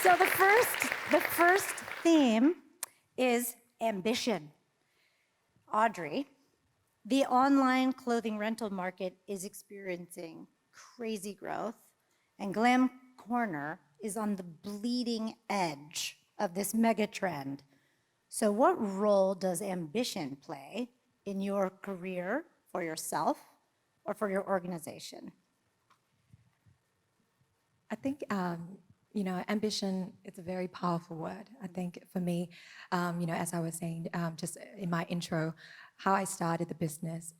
So the first theme is ambition. Audrey, the online clothing rental market is experiencing crazy growth, and Glam Corner is on the bleeding edge of this mega trend. So what role does ambition play in your career, for yourself, or for your organization? I think, ambition is a very powerful word. I think for me, as I was saying just in my intro, how I started the business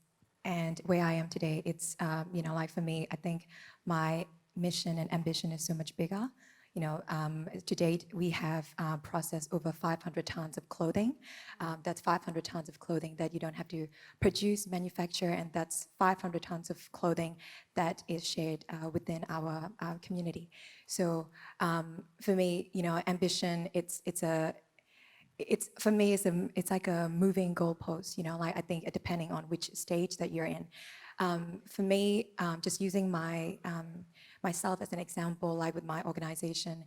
and where I am today, it's, for me, I think my mission and ambition is so much bigger. To date, we have processed over 500 tons of clothing. That's 500 tons of clothing that you don't have to produce, manufacture, and that's 500 tons of clothing that is shared within our community. So for me, ambition, it's for me, it's like a moving goalpost. I think depending on which stage that you're in. For me, just using myself as an example, like with my organization,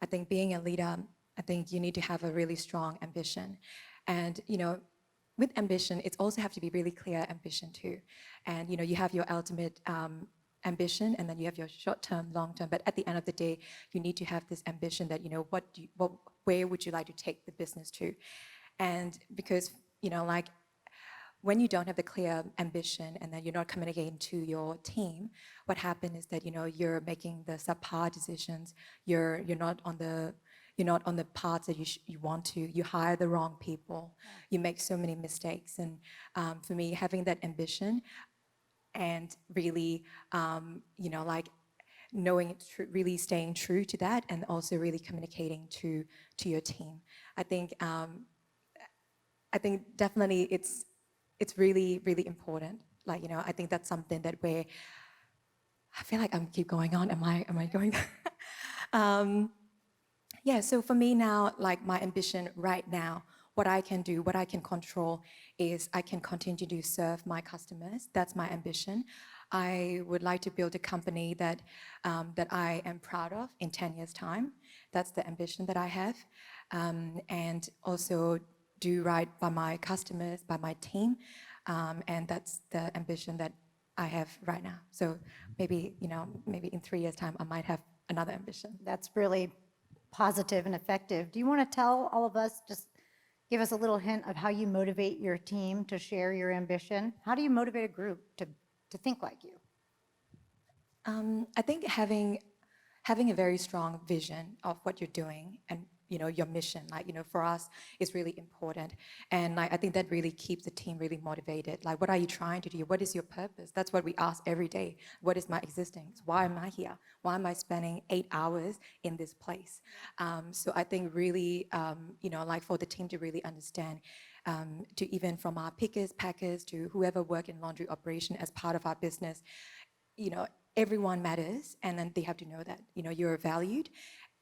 I think being a leader, I think you need to have a really strong ambition. And, with ambition, it also have to be really clear ambition too. And, you have your ultimate ambition, and then you have your short-term, long-term. But at the end of the day, you need to have this ambition that, where would you like to take the business to? And because, when you don't have the clear ambition and then you're not communicating to your team, what happens is that you're making the subpar decisions. You're not on the path that you want to. You hire the wrong people. You make so many mistakes. And for me, having that ambition and really, knowing really staying true to that, and also really communicating to your team. I think definitely it's really, really important. I think that's something that I feel like I keep going on. Am I going? So for me now, my ambition right now, what I can do, what I can control is I can continue to serve my customers. That's my ambition. I would like to build a company that I am proud of in 10 years' time. That's the ambition that I have. And also do right by my customers, by my team. And that's the ambition that I have right now. So maybe in 3 years' time, I might have another ambition. That's really positive and effective. Do you want to tell all of us, just give us a little hint of how you motivate your team to share your ambition? How do you motivate a group to think like you? I think having a very strong vision of what you're doing and your mission, for us, is really important. And I think that really keeps the team really motivated. What are you trying to do? What is your purpose? That's what we ask every day. What is my existence? Why am I here? Why am I spending 8 hours in this place? So I think really, for the team to really understand, to even from our pickers, packers, to whoever work in laundry operation as part of our business, everyone matters, and then they have to know that, you're valued.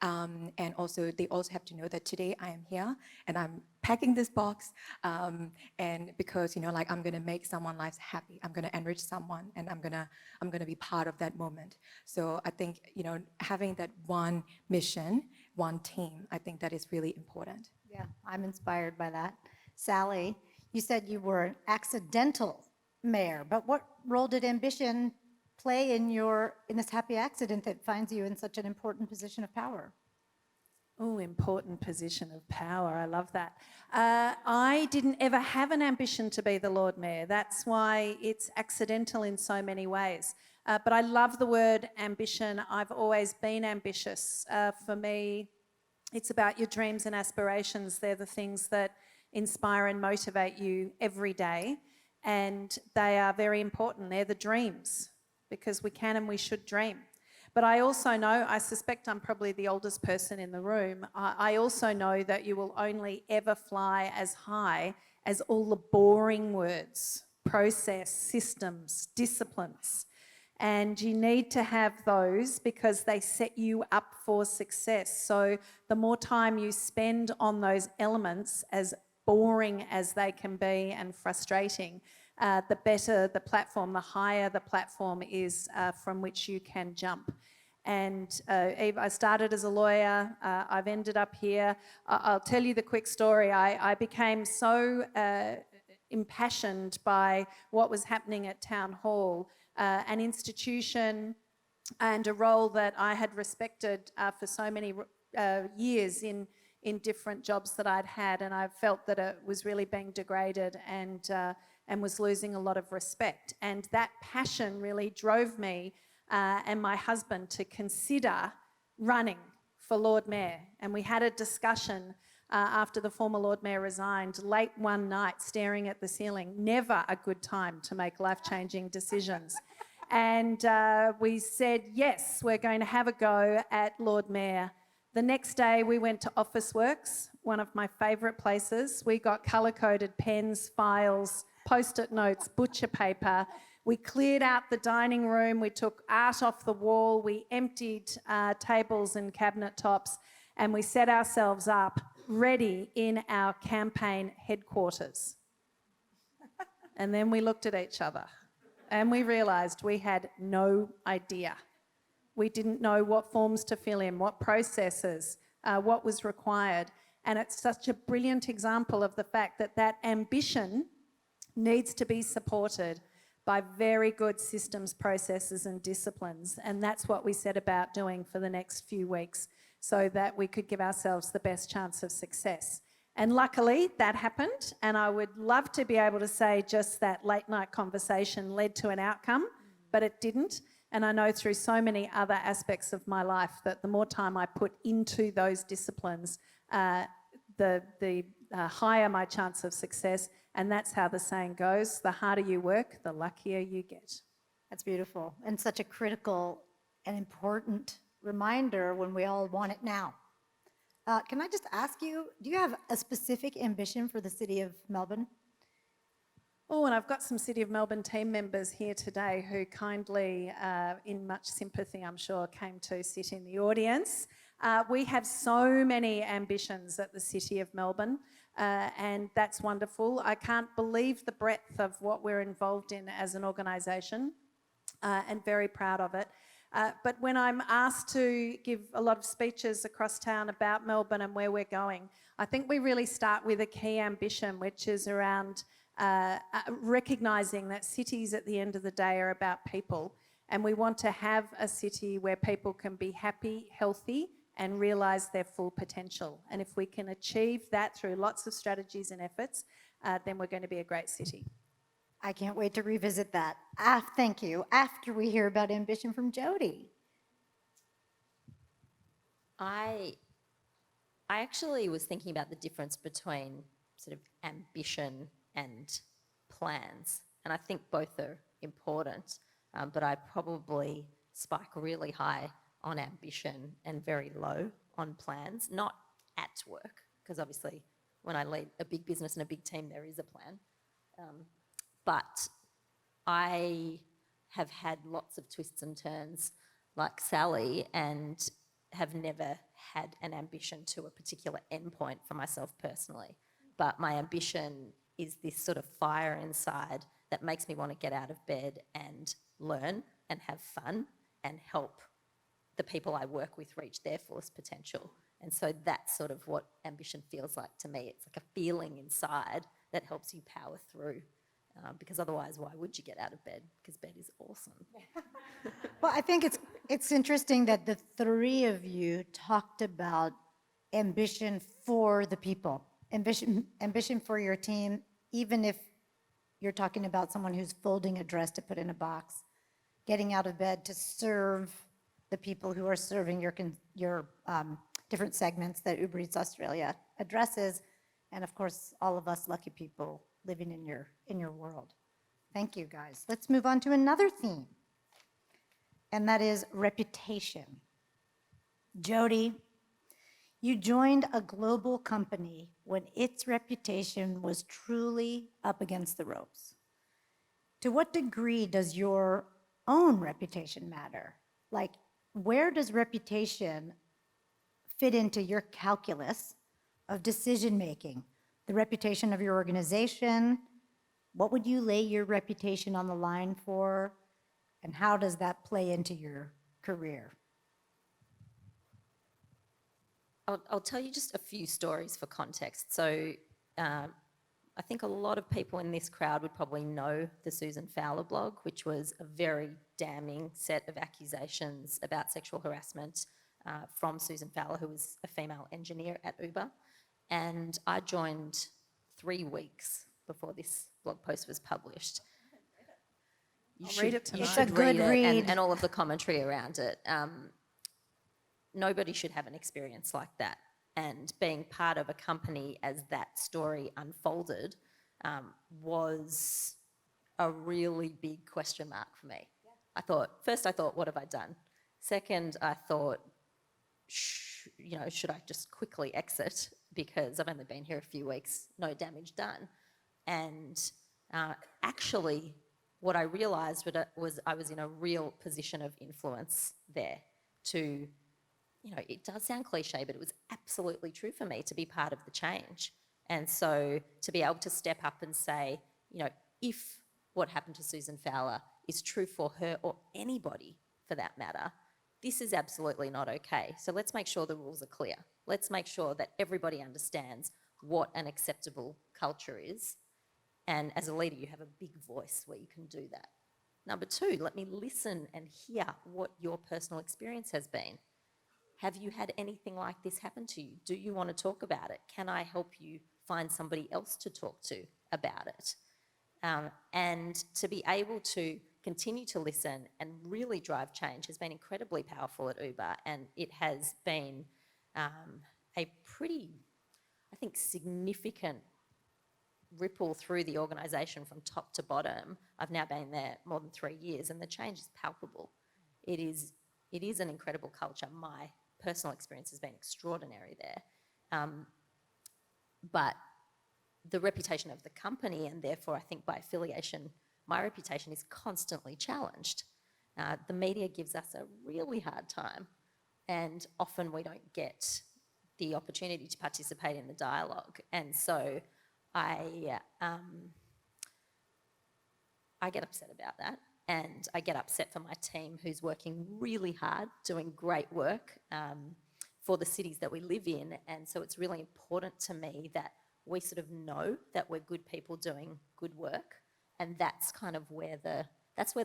And also, they also have to know that today I am here and I'm packing this box, and because I'm gonna make someone's life happy, I'm gonna enrich someone, and I'm gonna be part of that moment. So I think having that one mission, one team, I think that is really important. Yeah, I'm inspired by that. Sally, you said you were an accidental mayor, but what role did ambition play in this happy accident that finds you in such an important position of power? Oh, important position of power. I love that. I didn't ever have an ambition to be the Lord Mayor. That's why it's accidental in so many ways. But I love the word ambition. I've always been ambitious. For me, it's about your dreams and aspirations. They're the things that inspire and motivate you every day. And they are very important. They're the dreams, because we can and we should dream. But I also know, I suspect I'm probably the oldest person in the room, I also know that you will only ever fly as high as all the boring words, process, systems, disciplines. And you need to have those because they set you up for success. So the more time you spend on those elements, as boring as they can be and frustrating, the better the platform, the higher the platform is from which you can jump. And I started as a lawyer. I've ended up here. I'll tell you the quick story. I became so impassioned by what was happening at Town Hall, an institution and a role that I had respected for so many years in different jobs that I'd had, and I felt that it was really being degraded and was losing a lot of respect. And that passion really drove me and my husband to consider running for Lord Mayor. And we had a discussion after the former Lord Mayor resigned, late one night, staring at the ceiling. Never a good time to make life-changing decisions. And we said, yes, we're going to have a go at Lord Mayor. The next day we went to Officeworks, one of my favourite places. We got colour-coded pens, files, post-it notes, butcher paper. We cleared out the dining room. We took art off the wall. We emptied tables and cabinet tops, and we set ourselves up ready in our campaign headquarters. And then we looked at each other and we realised we had no idea. We didn't know what forms to fill in, what processes, what was required. And it's such a brilliant example of the fact that that ambition needs to be supported by very good systems, processes and disciplines. And that's what we set about doing for the next few weeks so that we could give ourselves the best chance of success. And luckily that happened, and I would love to be able to say just that late night conversation led to an outcome, but it didn't. And I know through so many other aspects of my life that the more time I put into those disciplines, the higher my chance of success. And that's how the saying goes, the harder you work, the luckier you get. That's beautiful, and such a critical and important reminder when we all want it now. Can I just ask you, do you have a specific ambition for the city of Melbourne? Oh, and I've got some City of Melbourne team members here today who kindly, in much sympathy, I'm sure, came to sit in the audience. We have so many ambitions at the City of Melbourne, and that's wonderful. I can't believe the breadth of what we're involved in as an organisation, and very proud of it. But when I'm asked to give a lot of speeches across town about Melbourne and where we're going, I think we really start with a key ambition, which is around recognising that cities at the end of the day are about people, and we want to have a city where people can be happy, healthy and realise their full potential. And if we can achieve that through lots of strategies and efforts, then we're going to be a great city. I can't wait to revisit that. Thank you. After we hear about ambition from Jodie. I actually was thinking about the difference between sort of ambition and plans, and I think both are important, but I probably spike really high on ambition and very low on plans, not at work, because obviously when I lead a big business and a big team, there is a plan. But I have had lots of twists and turns like Sally and have never had an ambition to a particular endpoint for myself personally. But my ambition is this sort of fire inside that makes me want to get out of bed and learn and have fun and help the people I work with reach their fullest potential. And so that's sort of what ambition feels like to me. It's like a feeling inside that helps you power through. Because otherwise, why would you get out of bed? Because bed is awesome. Well, I think it's interesting that the three of you talked about ambition for the people, ambition for your team, even if you're talking about someone who's folding a dress to put in a box, getting out of bed to serve the people who are serving your different segments that Uber Eats Australia addresses, and of course, all of us lucky people living in your world. Thank you, guys. Let's move on to another theme, and that is reputation. Jodie, you joined a global company when its reputation was truly up against the ropes. To what degree does your own reputation matter? Like, where does reputation fit into your calculus of decision-making? The reputation of your organization, what would you lay your reputation on the line for, and how does that play into your career? I'll tell you just a few stories for context. So I think a lot of people in this crowd would probably know the Susan Fowler blog, which was a very damning set of accusations about sexual harassment from Susan Fowler, who was a female engineer at Uber. And I joined 3 weeks before this blog post was published. I'll read it tonight. You It's a should good read it read. and all of the commentary around it. Nobody should have an experience like that. And being part of a company as that story unfolded was a really big question mark for me. I thought, what have I done? Second, I thought, should I just quickly exit because I've only been here a few weeks, no damage done. And actually, what I realised was I was in a real position of influence there to, it does sound cliche, but it was absolutely true for me to be part of the change. And so to be able to step up and say, if what happened to Susan Fowler is true for her or anybody for that matter, this is absolutely not okay. So let's make sure the rules are clear. Let's make sure that everybody understands what an acceptable culture is. And as a leader, you have a big voice where you can do that. Number 2, let me listen and hear what your personal experience has been. Have you had anything like this happen to you? Do you want to talk about it? Can I help you find somebody else to talk to about it? And to be able to continue to listen and really drive change has been incredibly powerful at Uber, and it has been a pretty, I think, significant ripple through the organisation from top to bottom. I've now been there more than 3 years, and the change is palpable. It is an incredible culture. My personal experience has been extraordinary there. But the reputation of the company, and therefore I think by affiliation, my reputation is constantly challenged. The media gives us a really hard time, and often we don't get the opportunity to participate in the dialogue. And so I get upset about that, and I get upset for my team who's working really hard, doing great work for the cities that we live in. And so it's really important to me that we sort of know that we're good people doing good work, and that's kind of where the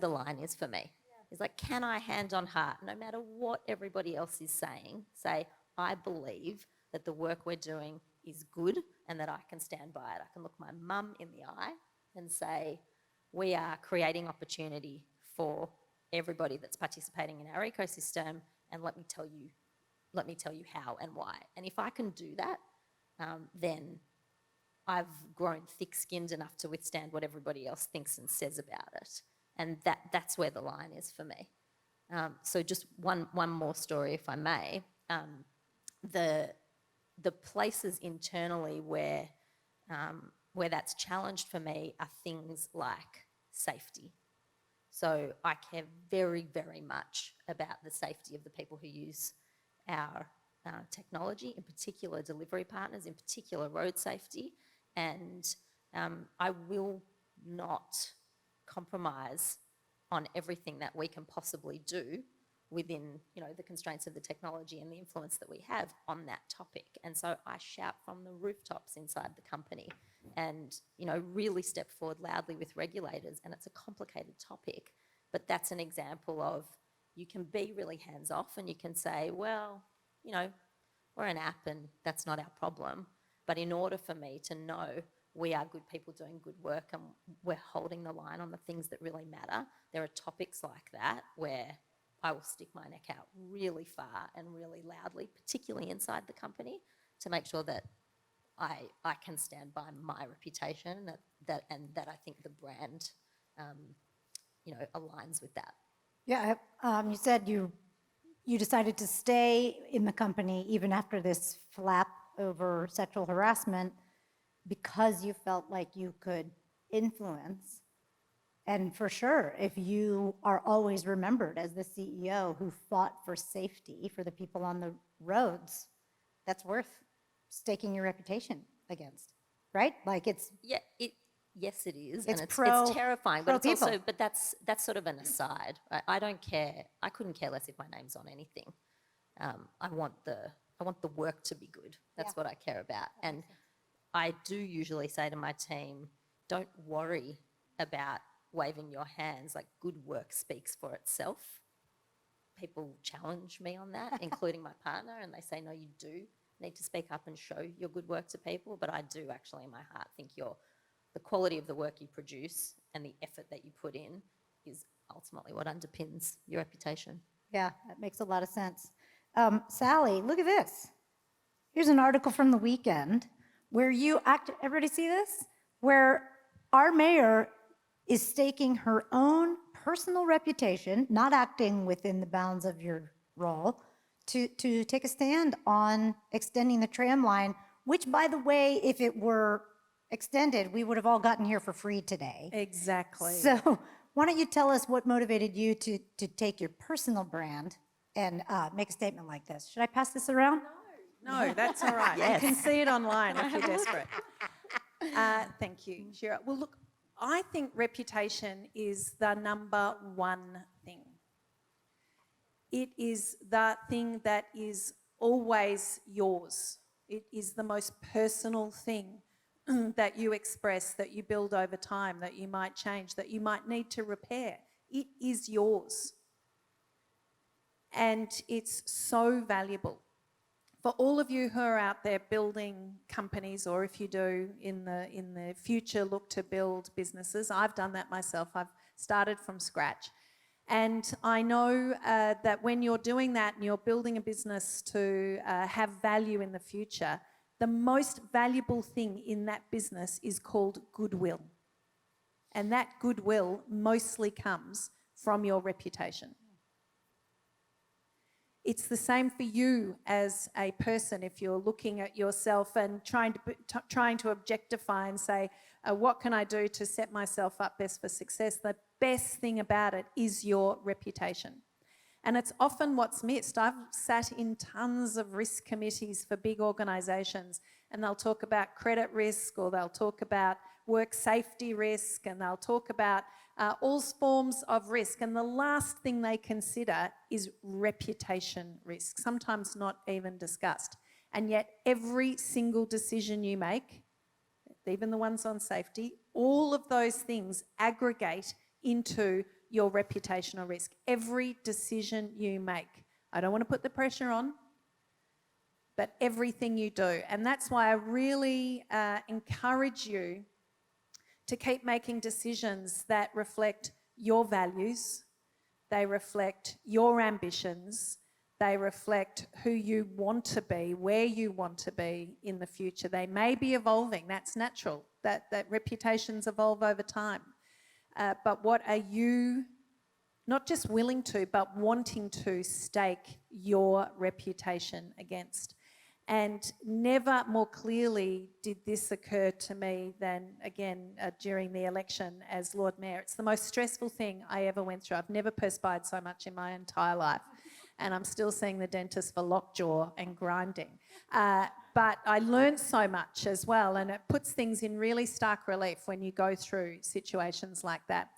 line is for me. Yeah. It's like, can I hand on heart, no matter what everybody else is saying, say, I believe that the work we're doing is good and that I can stand by it. I can look my mum in the eye and say, we are creating opportunity for everybody that's participating in our ecosystem, and let me tell you how and why. And if I can do that, then I've grown thick-skinned enough to withstand what everybody else thinks and says about it. And that's where the line is for me. So just one more story, if I may. The places internally where that's challenged for me are things like safety. So I care very, very much about the safety of the people who use our technology, in particular delivery partners, in particular road safety. And I will not compromise on everything that we can possibly do within, the constraints of the technology and the influence that we have on that topic. And so I shout from the rooftops inside the company and, really step forward loudly with regulators. And it's a complicated topic, but that's an example of, you can be really hands-off and you can say, well, we're an app and that's not our problem. But in order for me to know we are good people doing good work and we're holding the line on the things that really matter, there are topics like that where I will stick my neck out really far and really loudly, particularly inside the company, to make sure that I can stand by my reputation and that I think the brand, aligns with that. Yeah, you said you decided to stay in the company even after this flap over sexual harassment because you felt like you could influence. And for sure, if you are always remembered as the CEO who fought for safety for the people on the roads, that's worth staking your reputation against, right? Like it's... Yeah, yes, it is, It's and it's pro- terrifying. pro But it's also, people. but that's sort of an aside. I don't care. I couldn't care less if my name's on anything. I want the I want the work to be good. That's what I care about. And I do usually say to my team, don't worry about waving your hands. Like, good work speaks for itself. People challenge me on that, including my partner, and they say, no, you do need to speak up and show your good work to people. But I do actually in my heart think the quality of the work you produce and the effort that you put in is ultimately what underpins your reputation. Yeah, that makes a lot of sense. Sally, look at this. Here's an article from the weekend where everybody see this? Where our mayor is staking her own personal reputation, not acting within the bounds of your role, to take a stand on extending the tram line, which, by the way, if it were extended, we would have all gotten here for free today. Exactly. So why don't you tell us what motivated you to take your personal brand and make a statement like this? Should I pass this around? No, that's all right. Yes. You can see it online if you're desperate. Thank you, Shira. Well, look, I think reputation is the number one thing. It is the thing that is always yours. It is the most personal thing that you express, that you build over time, that you might change, that you might need to repair. It is yours. And it's so valuable. For all of you who are out there building companies, or if you do in the future look to build businesses, I've done that myself. I've started from scratch. And I know that when you're doing that and you're building a business to have value in the future, the most valuable thing in that business is called goodwill. And that goodwill mostly comes from your reputation. It's the same for you as a person. If you're looking at yourself and trying to objectify and say, what can I do to set myself up best for success? The best thing about it is your reputation. And it's often what's missed. I've sat in tons of risk committees for big organisations, and they'll talk about credit risk, or they'll talk about work safety risk, and they'll talk about all forms of risk. And the last thing they consider is reputation risk, sometimes not even discussed. And yet every single decision you make, even the ones on safety, all of those things aggregate into your reputational risk. Every decision you make. I don't want to put the pressure on, but everything you do. And that's why I really encourage you to keep making decisions that reflect your values, they reflect your ambitions, they reflect who you want to be, where you want to be in the future. They may be evolving, that's natural, that reputations evolve over time. But what are you not just willing to, but wanting to stake your reputation against? And never more clearly did this occur to me than, again, during the election as Lord Mayor. It's the most stressful thing I ever went through. I've never perspired so much in my entire life. And I'm still seeing the dentist for lockjaw and grinding. But I learned so much as well, and it puts things in really stark relief when you go through situations like that.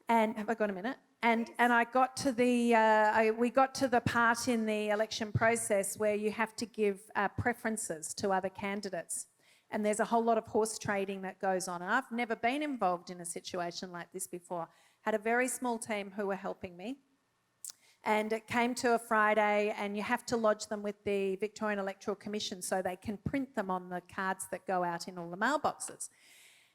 And have I got a minute? And I got to we got to the part in the election process where you have to give preferences to other candidates. And there's a whole lot of horse trading that goes on. And I've never been involved in a situation like this before. Had a very small team who were helping me. And it came to a Friday, and you have to lodge them with the Victorian Electoral Commission so they can print them on the cards that go out in all the mailboxes.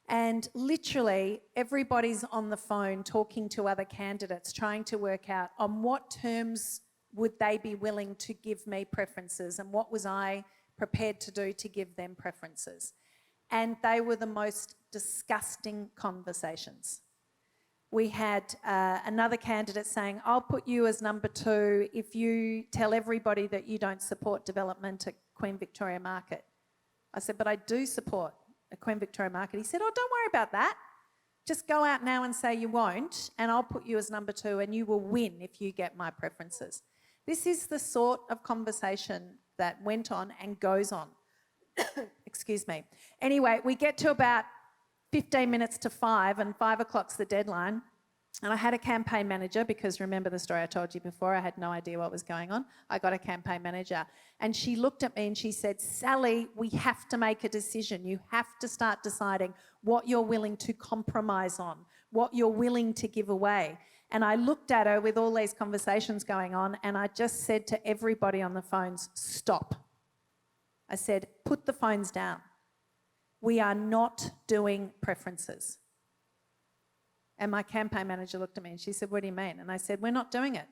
And literally everybody's on the phone talking to other candidates, trying to work out on what terms would they be willing to give me preferences and what was I prepared to do to give them preferences. And they were the most disgusting conversations. We had another candidate saying, I'll put you as number 2 if you tell everybody that you don't support development at Queen Victoria Market. I said, but I do support a Queen Victoria Market. He said, oh, don't worry about that. Just go out now and say you won't, and I'll put you as number 2 and you will win if you get my preferences. This is the sort of conversation that went on and goes on. Excuse me. Anyway, we get to about 15 minutes to 5, and 5 o'clock's the deadline. And I had a campaign manager because remember the story I told you before, I had no idea what was going on. I got a campaign manager and she looked at me and she said, Sally, we have to make a decision. You have to start deciding what you're willing to compromise on, what you're willing to give away. And I looked at her with all these conversations going on and I just said to everybody on the phones, stop. I said, put the phones down. We are not doing preferences. And my campaign manager looked at me and she said, what do you mean? And I said, we're not doing it.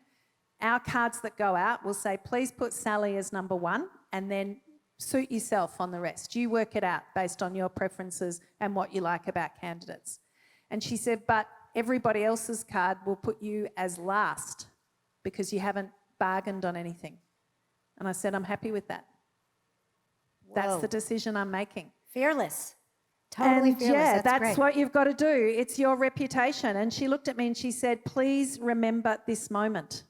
Our cards that go out will say, please put Sally as number one and then suit yourself on the rest. You work it out based on your preferences and what you like about candidates. And she said, but everybody else's card will put you as last because you haven't bargained on anything. And I said, I'm happy with that. That's Whoa. the decision I'm making. Fearless. Totally And fearless. yeah, that's great. what you've got to do. It's your reputation. And she looked at me and she said, please remember this moment.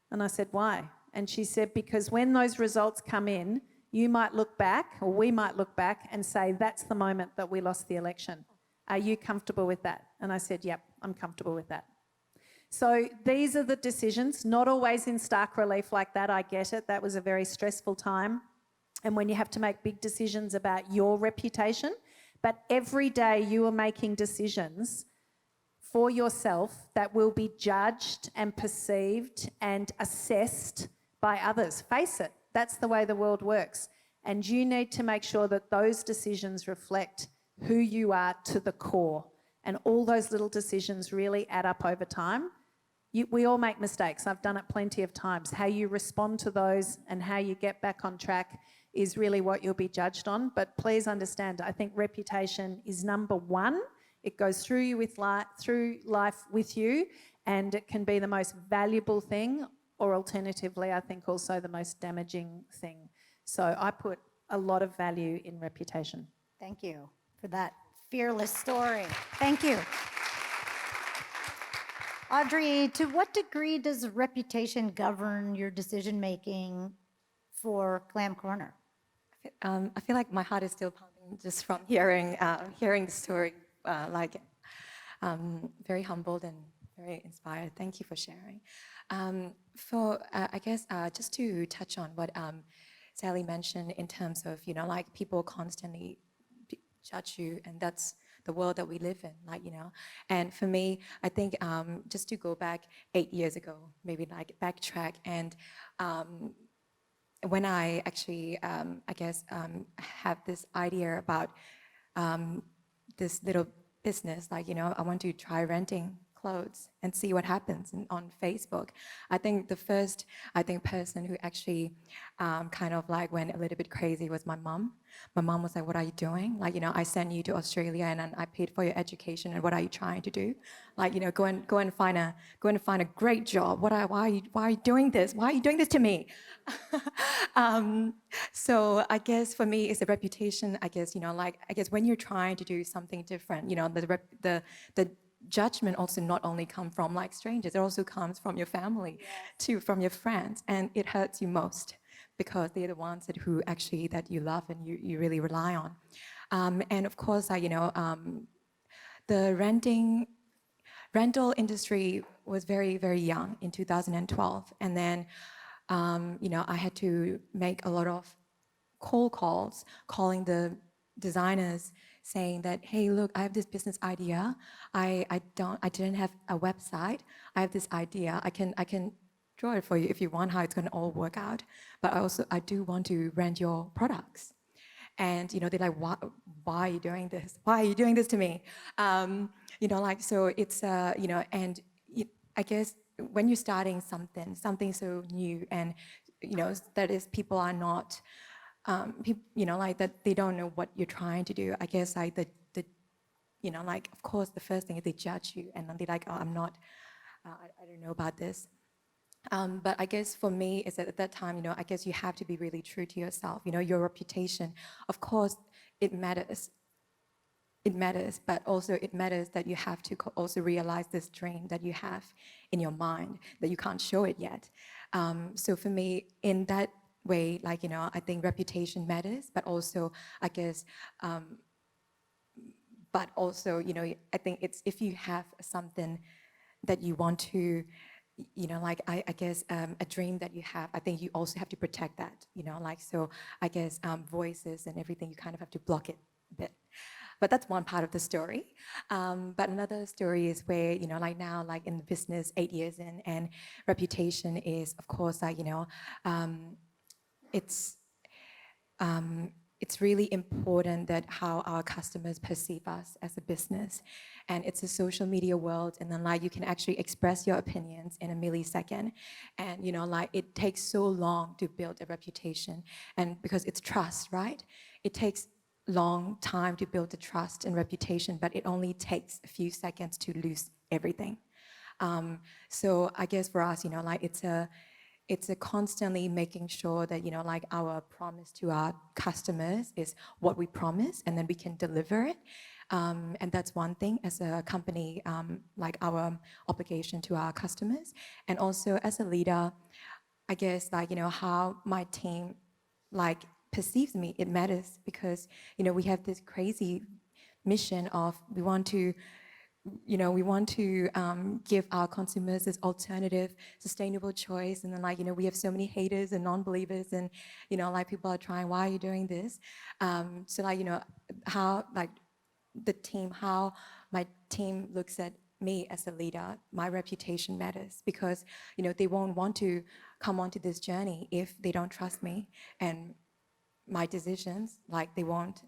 And I said, why? And she said, because when those results come in, you might look back, or we might look back and say, that's the moment that we lost the election. Are you comfortable with that? And I said, yep, I'm comfortable with that. So these are the decisions, not always in stark relief like that. I get it. That was a very stressful time. And when you have to make big decisions about your reputation, but every day you are making decisions for yourself that will be judged and perceived and assessed by others. Face it, that's the way the world works. And you need to make sure that those decisions reflect who you are to the core. And all those little decisions really add up over time. We all make mistakes. I've done it plenty of times. How you respond to those and how you get back on track is really what you'll be judged on. But please understand, I think reputation is number one. It goes through life with you, and it can be the most valuable thing, or alternatively, I think also the most damaging thing. So I put a lot of value in reputation. Thank you for that fearless story. Thank you. Audrey, to what degree does reputation govern your decision-making for Glam Corner? I feel like my heart is still pumping just from hearing the story. Very humbled and very inspired. Thank you for sharing. I guess just to touch on what Sally mentioned in terms of like people constantly judge you, and that's the world that we live in, And for me, I think just to go back 8 years ago, maybe like backtrack, and when I actually, have this idea about this little business, I want to try renting clothes and see what happens on Facebook. I think the first person who actually kind of like went a little bit crazy was my mom. My mom was like, what are you doing? I sent you to Australia and I paid for your education, and what are you trying to do? Go and find a great job. Why are you doing this? Why are you doing this to me? So I guess for me it's a reputation. I guess when you're trying to do something different, the judgment also not only come from like strangers, it also comes from your family, too, from your friends, and it hurts you most because they're the ones who actually that you love and you really rely on. And of course, the rental industry was very, very young in 2012, and then I had to make a lot of cold calls, calling the designers, saying that, hey, look, I have this business idea. I didn't have a website. I have this idea. I can draw it for you if you want, how it's going to all work out. But I do want to rent your products. And they're like, why are you doing this? Why are you doing this to me? So it's and I guess when you're starting something so new, and that is people are not. That they don't know what you're trying to do. I guess of course the first thing is they judge you, and then they're like, oh, I'm not, I don't know about this. But I guess for me is that at that time, I guess you have to be really true to yourself. Your reputation, of course, it matters. It matters, but also it matters that you have to also realize this dream that you have in your mind that you can't show it yet. So for me, in that way, I think reputation matters, but also I guess, I think it's if you have something that you want to, like I guess a dream that you have, I think you also have to protect that, like, so I guess voices and everything, you kind of have to block it a bit. But that's one part of the story. But another story is where, like now, like in the business, 8 years in, and reputation is, of course, like, it's it's really important that how our customers perceive us as a business. And it's a social media world, and then like you can actually express your opinions in a millisecond. And like it takes so long to build a reputation, and because it's trust, right? It takes long time to build the trust and reputation, but it only takes a few seconds to lose everything. So I guess for us, like it's a constantly making sure that, like our promise to our customers is what we promise, and then we can deliver it. And that's one thing as a company, like our obligation to our customers. And also as a leader, I guess like, how my team like perceives me, it matters, because, we have this crazy mission of we want to give our consumers this alternative, sustainable choice. And then like, we have so many haters and non-believers, and, like people are trying, why are you doing this? So like, how like how my team looks at me as a leader, my reputation matters, because, they won't want to come onto this journey if they don't trust me and my decisions, like they won't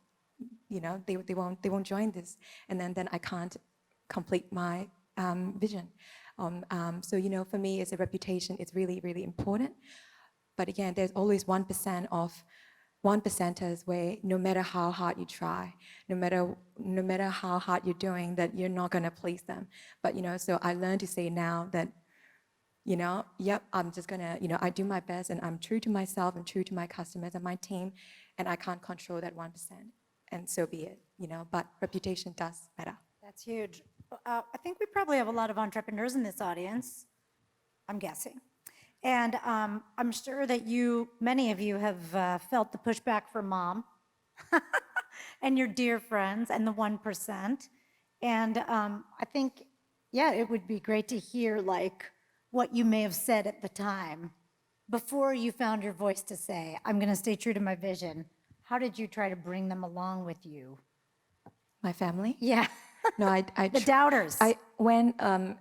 join this, and then I can't complete my vision. So for me, as a reputation, it's really, really important. But again, there's always 1% of 1%ers where no matter how hard you try, no matter how hard you're doing, that you're not gonna please them. But so I learned to say now that, yep, I'm just gonna, I do my best, and I'm true to myself and true to my customers and my team, and I can't control that 1%, and so be it, but reputation does matter. That's huge. I think we probably have a lot of entrepreneurs in this audience, I'm guessing. And I'm sure that many of you have felt the pushback from mom and your dear friends and the 1%. And I think, yeah, it would be great to hear like what you may have said at the time before you found your voice to say, I'm going to stay true to my vision. How did you try to bring them along with you? My family? Yeah. No, The doubters. When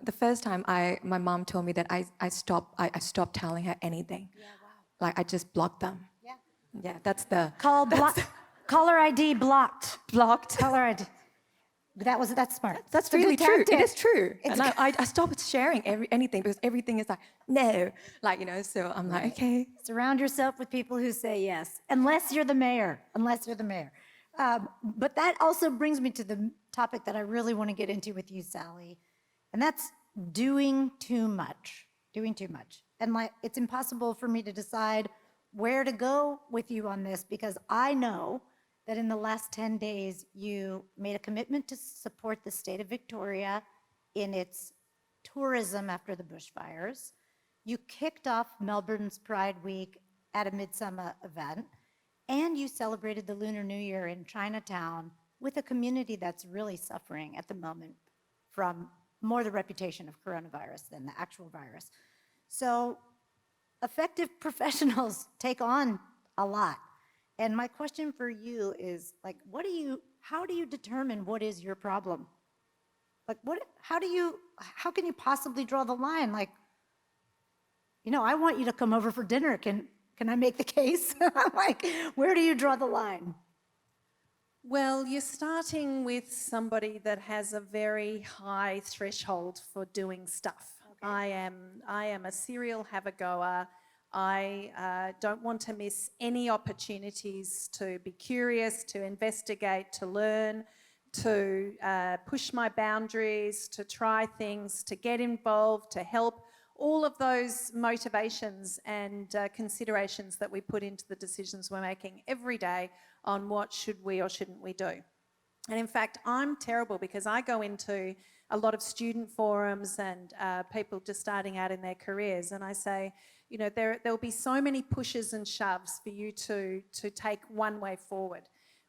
the first time my mom told me that I stopped telling her anything. Yeah, wow. Like I just blocked them. Yeah. Yeah, that's the Caller ID blocked. blocked. Caller ID. That's smart. That's really true. It is true. And I stopped sharing anything, because everything is like, no. Like, so I'm like, okay. Surround yourself with people who say yes, unless you're the mayor. But that also brings me to the topic that I really want to get into with you, Sally, and that's doing too much. Doing too much. And like, it's impossible for me to decide where to go with you on this, because I know that in the last 10 days, you made a commitment to support the state of Victoria in its tourism after the bushfires. You kicked off Melbourne's Pride Week at a midsummer event, and you celebrated the Lunar New Year in Chinatown with a community that's really suffering at the moment from more the reputation of coronavirus than the actual virus. So effective professionals take on a lot. And my question for you is, like, how do you determine what is your problem? Like, how can you possibly draw the line? Like, I want you to come over for dinner. Can I make the case? Like, where do you draw the line? Well, you're starting with somebody that has a very high threshold for doing stuff. Okay. I am a serial have-a-goer. I don't want to miss any opportunities to be curious, to investigate, to learn, to push my boundaries, to try things, to get involved, to help. All of those motivations and considerations that we put into the decisions we're making every day on what should we or shouldn't we do. And in fact, I'm terrible, because I go into a lot of student forums and people just starting out in their careers, and I say, there'll be so many pushes and shoves for you to take one way forward.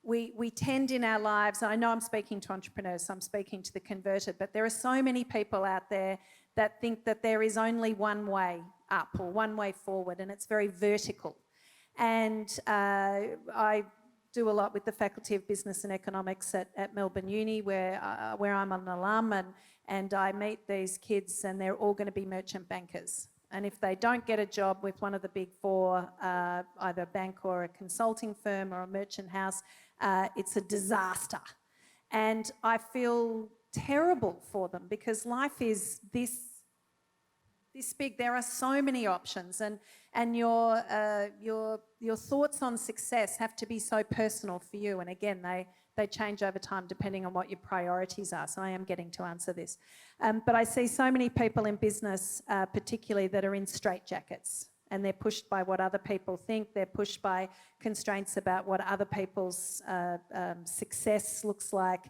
We tend in our lives, I know I'm speaking to entrepreneurs, so I'm speaking to the converted, but there are so many people out there that think that there is only one way up or one way forward, and it's very vertical. And I do a lot with the Faculty of Business and Economics at Melbourne Uni, where I'm an alum, and I meet these kids, and they're all going to be merchant bankers. And if they don't get a job with one of the big four, either a bank or a consulting firm or a merchant house, it's a disaster. And I feel terrible for them because life is this big. There are so many options, and your thoughts on success have to be so personal for you. And again, they change over time depending on what your priorities are. So I am getting to answer this. But I see so many people in business, particularly, that are in straitjackets, and they're pushed by what other people think. They're pushed by constraints about what other people's success looks like.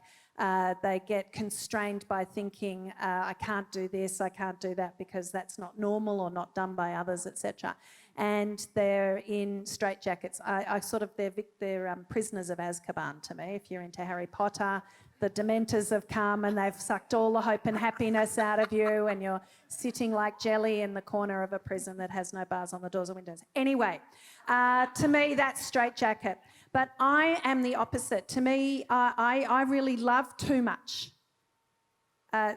They get constrained by thinking, I can't do this, I can't do that because that's not normal or not done by others, etc. And they're in straitjackets. They're prisoners of Azkaban to me. If you're into Harry Potter, the Dementors have come and they've sucked all the hope and happiness out of you, and you're sitting like jelly in the corner of a prison that has no bars on the doors or windows. Anyway, to me, that's straitjacket. But I am the opposite. To me, I really love too much.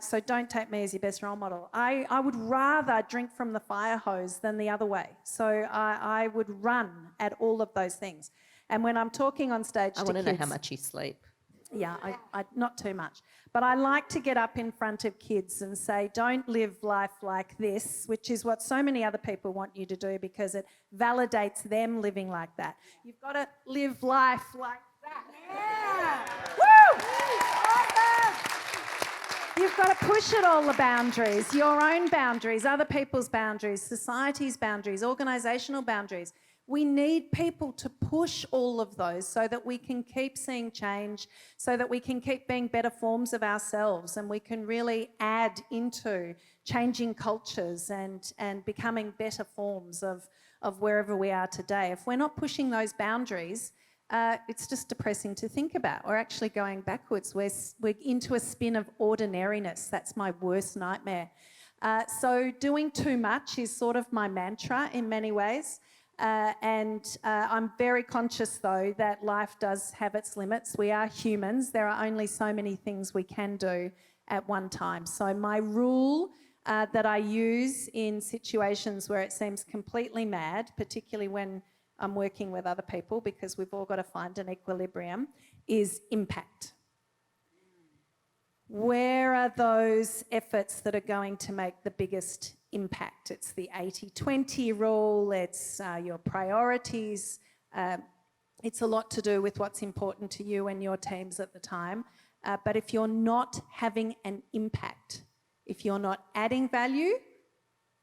So don't take me as your best role model. I would rather drink from the fire hose than the other way. So I would run at all of those things. And when I'm talking on stage I want to know how much you sleep. Yeah, I not too much. But I like to get up in front of kids and say, don't live life like this, which is what so many other people want you to do because it validates them living like that. You've got to live life like that. Yeah! Woo! Awesome! You've got to push at all the boundaries, your own boundaries, other people's boundaries, society's boundaries, organisational boundaries. We need people to push all of those so that we can keep seeing change, so that we can keep being better forms of ourselves, and we can really add into changing cultures and becoming better forms of wherever we are today. If we're not pushing those boundaries, it's just depressing to think about. We're actually going backwards. We're into a spin of ordinariness. That's my worst nightmare. So doing too much is sort of my mantra in many ways. I'm very conscious, though, that life does have its limits. We are humans. There are only so many things we can do at one time. So my rule that I use in situations where it seems completely mad, particularly when I'm working with other people, because we've all got to find an equilibrium, is impact. Where are those efforts that are going to make the biggest impact? It's the 80-20 rule, it's your priorities, it's a lot to do with what's important to you and your teams at the time. But if you're not having an impact, if you're not adding value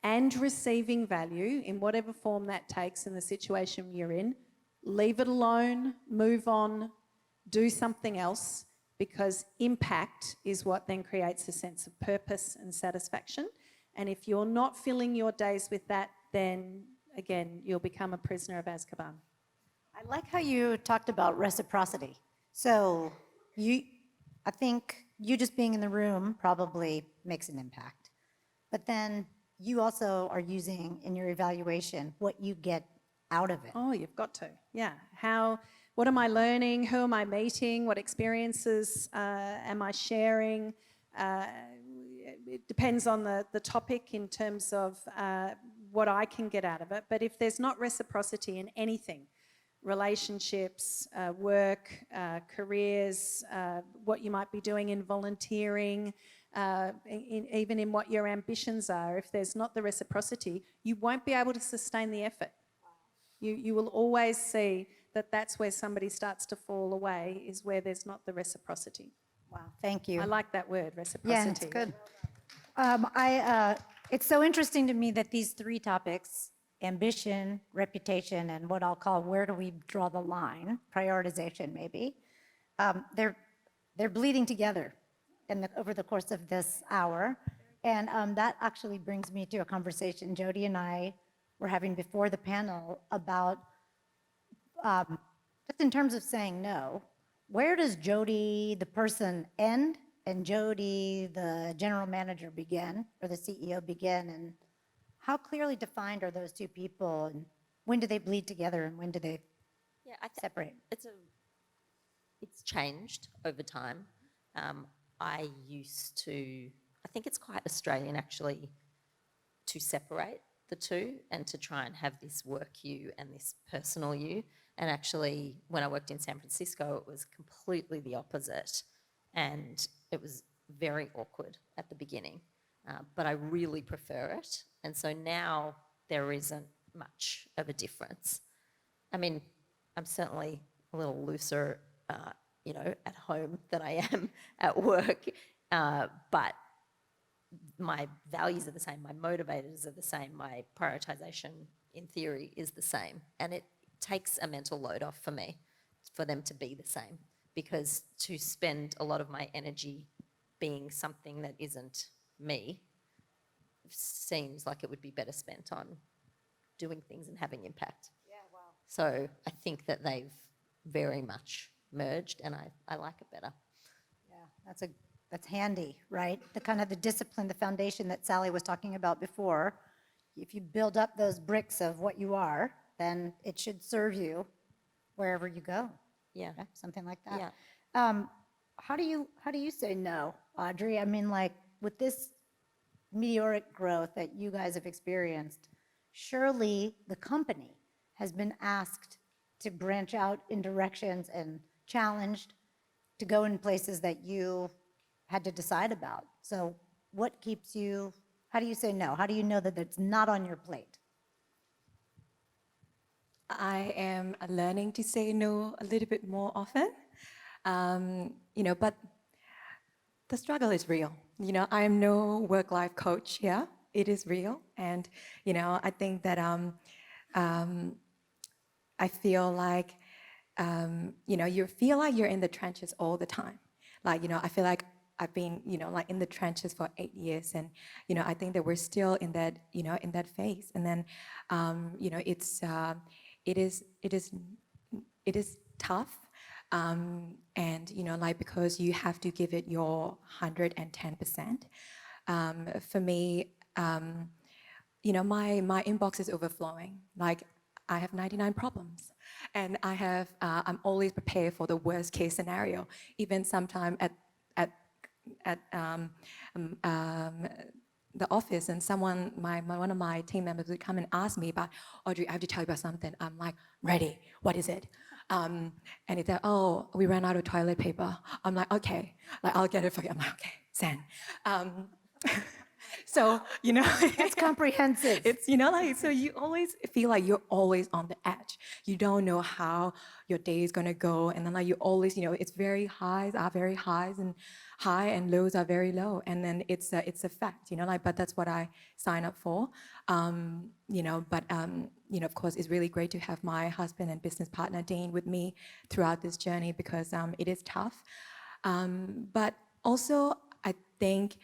and receiving value in whatever form that takes in the situation you're in, leave it alone, move on, do something else, because impact is what then creates a sense of purpose and satisfaction. And if you're not filling your days with that, then, again, you'll become a prisoner of Azkaban. I like how you talked about reciprocity. So I think you just being in the room probably makes an impact. But then you also are using in your evaluation what you get out of it. Oh, you've got to, yeah. What am I learning? Who am I meeting? What experiences am I sharing? It depends on the topic in terms of what I can get out of it. But if there's not reciprocity in anything, relationships, work, careers, what you might be doing in volunteering, even in what your ambitions are, if there's not the reciprocity, you won't be able to sustain the effort. You will always see that that's where somebody starts to fall away, is where there's not the reciprocity. Wow, thank you. I like that word, reciprocity. Yeah, it's good. It's so interesting to me that these three topics, ambition, reputation, and what I'll call where do we draw the line, prioritization maybe, they're bleeding together over the course of this hour. And that actually brings me to a conversation Jodie and I were having before the panel about just in terms of saying no, where does Jodie, the person, end and Jodie, the general manager, begin, or the CEO begin, and how clearly defined are those two people, and when do they bleed together, and when do they Yeah, separate? it's changed over time. I used to, I think it's quite Australian actually to separate the two and to try and have this work you and this personal you. And actually, when I worked in San Francisco, it was completely the opposite. And it was very awkward at the beginning. But I really prefer it. And so now there isn't much of a difference. I mean, I'm certainly a little looser, at home than I am at work. But my values are the same, my motivators are the same, my prioritization in theory is the same. And it takes a mental load off for me for them to be the same, because to spend a lot of my energy being something that isn't me seems like it would be better spent on doing things and having impact. Yeah, wow. So I think that they've very much merged, and I like it better. Yeah, that's handy, right? The kind of the discipline, the foundation that Sally was talking about before. If you build up those bricks of what you are, then it should serve you wherever you go. Yeah. Yeah, something like that. Yeah. How do you say no, Audrey? I mean, like with this meteoric growth that you guys have experienced, surely the company has been asked to branch out in directions and challenged to go in places that you had to decide about. So what keeps you, how do you say no? How do you know that it's not on your plate? I am learning to say no a little bit more often, but the struggle is real. I am no work-life coach here. It is real, and I think that I feel like you feel like you're in the trenches all the time. Like I feel like I've been like in the trenches for 8 years, and I think that we're still in that in that phase. And then it is tough. And like because you have to give it your 110%. For me, my inbox is overflowing. Like I have 99 problems, and I'm always prepared for the worst case scenario. Even sometime at the office, and one of my team members would come and ask me about, Audrey, I have to tell you about something. I'm like, ready, what is it? And it's like, oh, we ran out of toilet paper. I'm like, okay, like I'll get it for you. I'm like, okay, send. So, That's comprehensive. it's, like, so you always feel like you're always on the edge. You don't know how your day is going to go. And then like you always, it's very highs are very highs, and high and lows are very low. And then it's a fact, but that's what I sign up for. Of course, it's really great to have my husband and business partner, Dean, with me throughout this journey, because it is tough. But also, I think,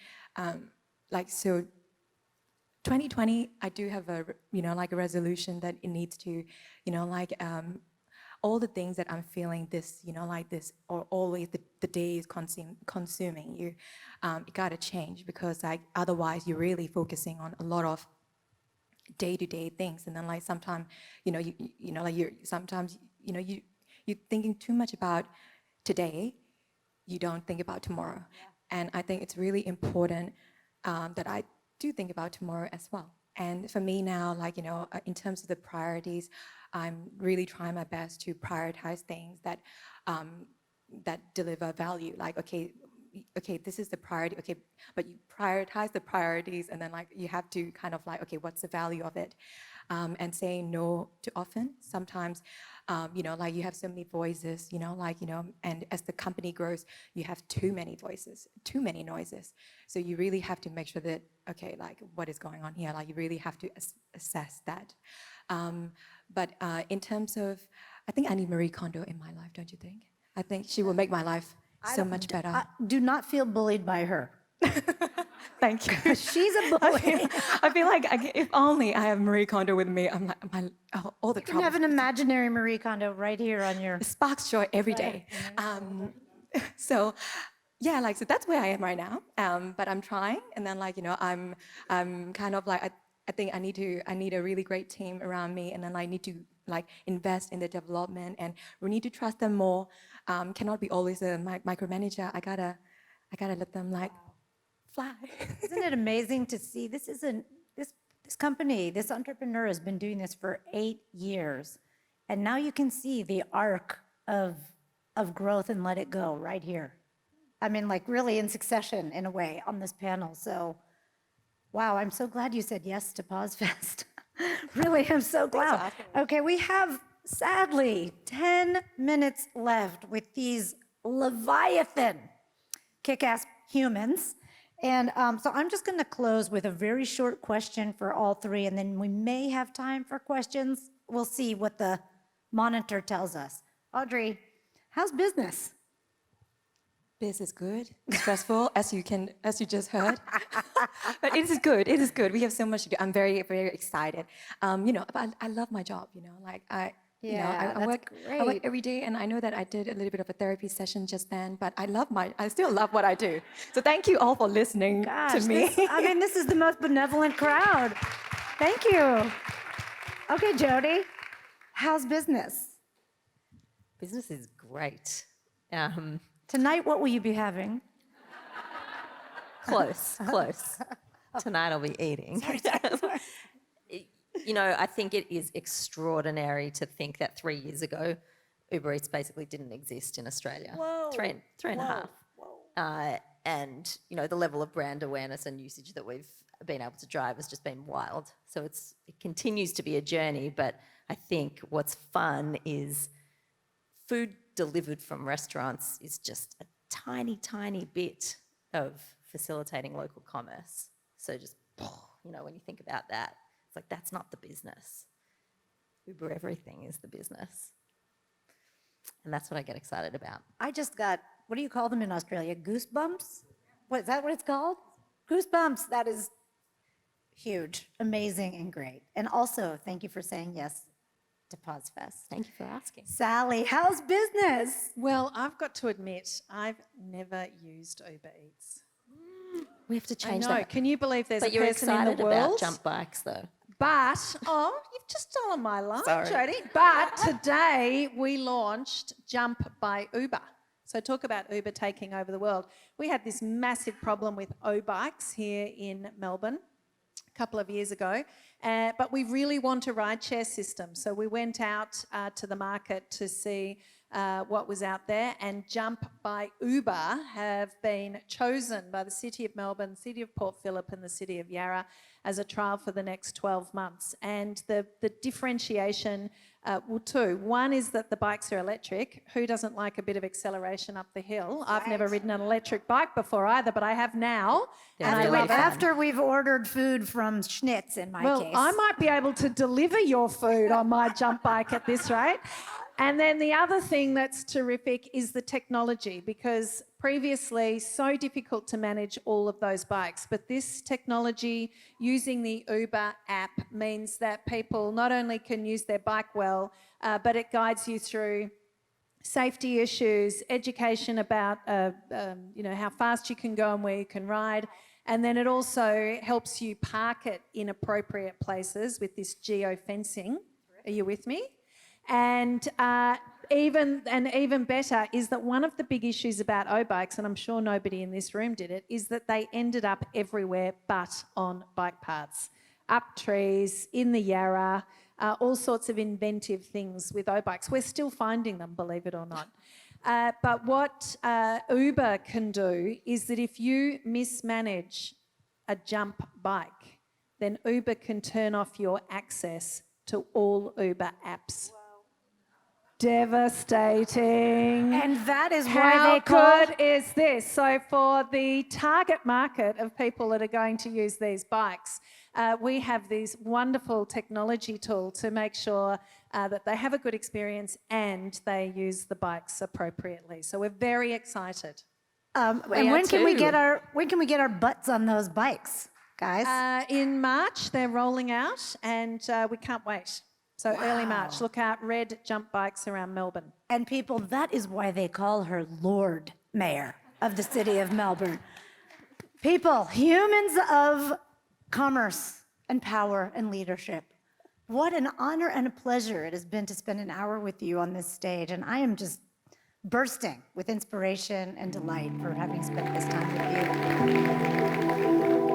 2020, I do have a resolution that it needs to, all the things that I'm feeling this, this, or always the day is consuming you, it gotta change, because otherwise you're really focusing on a lot of day-to-day things, and then sometimes, you're thinking too much about today, you don't think about tomorrow. Yeah. And I think it's really important that I do think about tomorrow as well. And for me now, in terms of the priorities, I'm really trying my best to prioritize things that deliver value. Like, okay, this is the priority, okay, but you prioritize the priorities, and then you have to kind of okay, what's the value of it? And saying no too often. Sometimes, you have so many voices, and as the company grows, you have too many voices, too many noises. So you really have to make sure that, okay, what is going on here? You really have to assess that. But in terms of, I think I need Marie Kondo in my life, don't you think? I think she will make my life so much better. Do not feel bullied by her. Thank you. She's a bully. I feel like if only I have Marie Kondo with me, I'm like, all the You can trouble. have an imaginary Marie Kondo right here on your... It sparks joy every day. So yeah, like, so that's where I am right now. But I'm trying, and then like, I'm kind of like, I think I need a really great team around me, and then I need to like invest in the development, and we need to trust them more. Cannot be always a micromanager. I gotta let them like fly. Isn't it amazing to see this company, this entrepreneur has been doing this for 8 years, and now you can see the arc of growth and let it go right here. I mean, like really in succession in a way on this panel. So, wow, I'm so glad you said yes to Pause Fest. Really, I'm so glad. Okay, we have sadly 10 minutes left with these Leviathan kick-ass humans. And so I'm just going to close with a very short question for all three, and then we may have time for questions. We'll see what the monitor tells us. Audrey, how's business? Biz is good, stressful, as you just heard. But it is good. It is good. We have so much to do. I'm very, very excited. But I love my job. Like I work every day, and I know that I did a little bit of a therapy session just then. But I still love what I do. So thank you all for listening to me. This is the most benevolent crowd. Thank you. Okay, Jodie, how's business? Business is great. Tonight, what will you be having? Close. Tonight I'll be eating. I think it is extraordinary to think that 3 years ago, Uber Eats basically didn't exist in Australia. Whoa. Three and a half. And the level of brand awareness and usage that we've been able to drive has just been wild. So it continues to be a journey, but I think what's fun is food delivered from restaurants is just a tiny, tiny bit of facilitating local commerce. So just, when you think about that, it's like, that's not the business. Uber everything is the business. And that's what I get excited about. I just got, what do you call them in Australia? Goosebumps? Is that what it's called? Goosebumps. That is huge, amazing, and great. And also, thank you for saying yes to Pause Fest. Thank you for asking. Sally, how's business? Well, I've got to admit, I've never used Uber Eats. We have to change I know. that. Can you believe there's But a you're person in excited the world? about jump bikes, though. But, you've just stolen my line, Sorry. Jodie. But today we launched Jump by Uber. So talk about Uber taking over the world. We had this massive problem with O-bikes here in Melbourne a couple of years ago, but we really want a rideshare system. So we went out to the market to see what was out there, and Jump by Uber have been chosen by the City of Melbourne, City of Port Phillip and the City of Yarra as a trial for the next 12 months. And the differentiation two. One is that the bikes are electric. Who doesn't like a bit of acceleration up the hill? I've never ridden an electric bike before either, but I have now. And I love it. After we've ordered food from Schnitz, in my case. Well, I might be able to deliver your food on my jump bike at this rate. And then the other thing that's terrific is the technology, because previously so difficult to manage all of those bikes. But this technology using the Uber app means that people not only can use their bike well, but it guides you through safety issues, education about how fast you can go and where you can ride. And then it also helps you park it in appropriate places with this geo-fencing. Are you with me? And even better is that one of the big issues about O-bikes, and I'm sure nobody in this room did it, is that they ended up everywhere but on bike paths, up trees, in the Yarra, all sorts of inventive things with O-bikes. We're still finding them, believe it or not. But what Uber can do is that if you mismanage a jump bike, then Uber can turn off your access to all Uber apps. Devastating. And that is why How they call... good is this? So for the target market of people that are going to use these bikes, we have these wonderful technology tool to make sure that they have a good experience and they use the bikes appropriately. So we're very excited. And when can we get our butts on those bikes, guys? In March, they're rolling out, and we can't wait. So early March, look out, red jump bikes around Melbourne. And people, that is why they call her Lord Mayor of the city of Melbourne. People, humans of commerce and power and leadership. What an honor and a pleasure it has been to spend an hour with you on this stage, and I am just bursting with inspiration and delight for having spent this time with you.